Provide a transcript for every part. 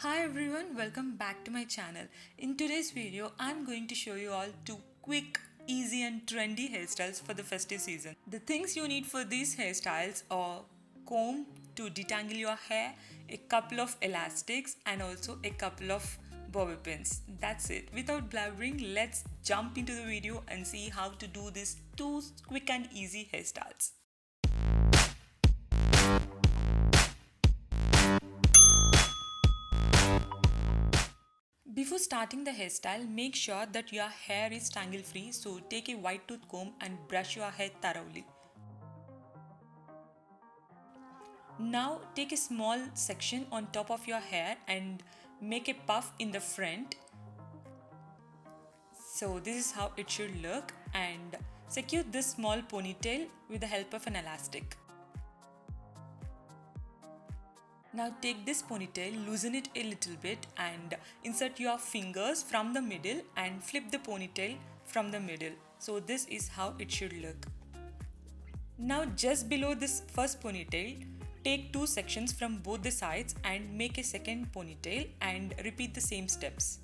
Hi everyone, welcome back to my channel. In today's video, I'm going to show you all two quick, easy and trendy hairstyles for the festive season. The things you need for these hairstyles are comb to detangle your hair, a couple of elastics and also a couple of bobby pins. That's it. Without blabbering, let's jump into the video and see how to do these two quick and easy hairstyles. Before starting the hairstyle, make sure that your hair is tangle free, so take a white tooth comb and brush your hair thoroughly. Now take a small section on top of your hair and make a puff in the front. So this is how it should look, and secure this small ponytail with the help of an elastic. Now take this ponytail, loosen it a little bit and insert your fingers from the middle and flip the ponytail from the middle. So this is how it should look. Now just below this first ponytail, take two sections from both the sides and make a second ponytail and repeat the same steps.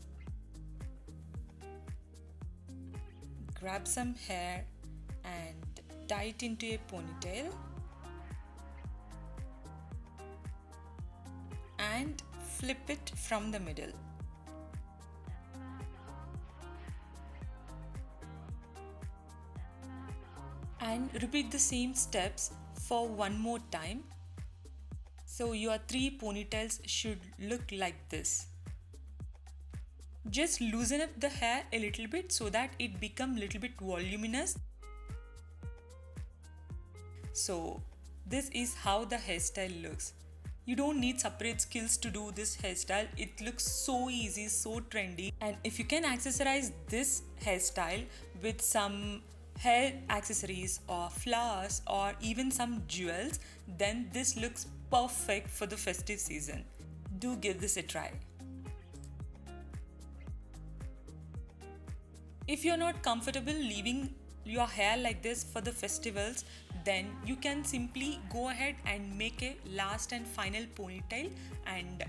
Grab some hair and tie it into a ponytail. And flip it from the middle. And repeat the same steps for one more time. So your three ponytails should look like this. Just loosen up the hair a little bit so that it becomes a little bit voluminous. So this is how the hairstyle looks. You don't need separate skills to do this hairstyle. It looks so easy, so trendy. And if you can accessorize this hairstyle with some hair accessories or flowers or even some jewels, then this looks perfect for the festive season. Do give this a try. If you're not comfortable leaving your hair like this for the festivals, then you can simply go ahead and make a last and final ponytail and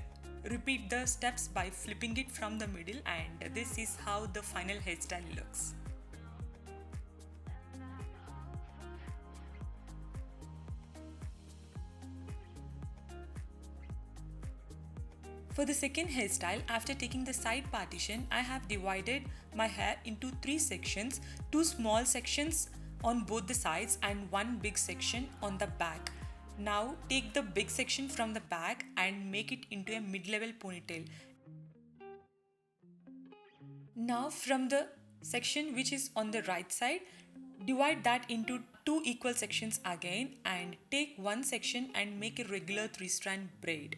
repeat the steps by flipping it from the middle, and this is how the final hairstyle looks. For the second hairstyle, after taking the side partition, I have divided my hair into three sections, two small sections on both the sides and one big section on the back. Now take the big section from the back and make it into a mid-level ponytail. Now from the section which is on the right side, divide that into two equal sections again and take one section and make a regular 3-strand braid.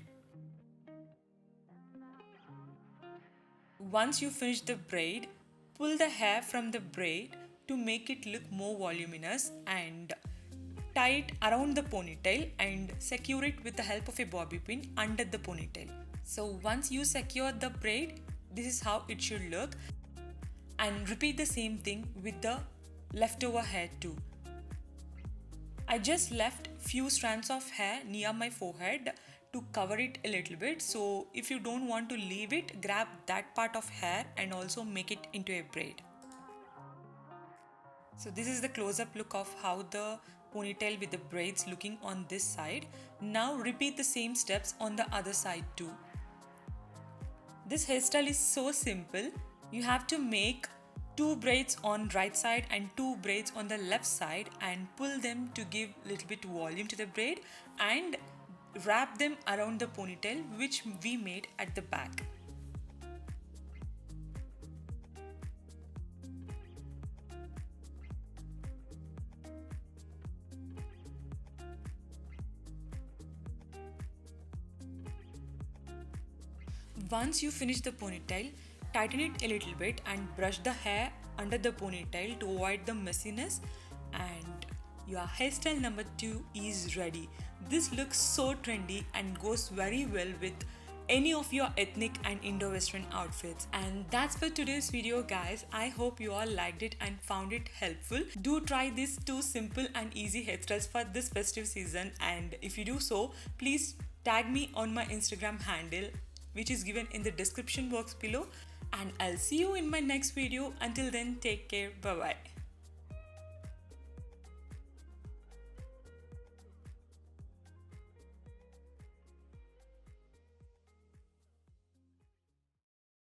Once you finish the braid, pull the hair from the braid to make it look more voluminous and tie it around the ponytail and secure it with the help of a bobby pin under the ponytail. So once you secure the braid, this is how it should look, and repeat the same thing with the leftover hair too. I just left few strands of hair near my forehead to cover it a little bit, so if you don't want to leave it, grab that part of hair and also make it into a braid. So this is the close-up look of how the ponytail with the braids looking on this side. Now repeat the same steps on the other side too. This hairstyle is so simple. You have to make two braids on right side and two braids on the left side and pull them to give little bit volume to the braid and wrap them around the ponytail which we made at the back. Once you finish the ponytail, tighten it a little bit and brush the hair under the ponytail to avoid the messiness, and your hairstyle number 2 is ready. This looks so trendy and goes very well with any of your ethnic and Indo-Western outfits. And that's for today's video, guys. I hope you all liked it and found it helpful. Do try these two simple and easy hairstyles for this festive season, and if you do so, please tag me on my Instagram handle, which is given in the description box below, and I'll see you in my next video. Until then, take care. Bye bye.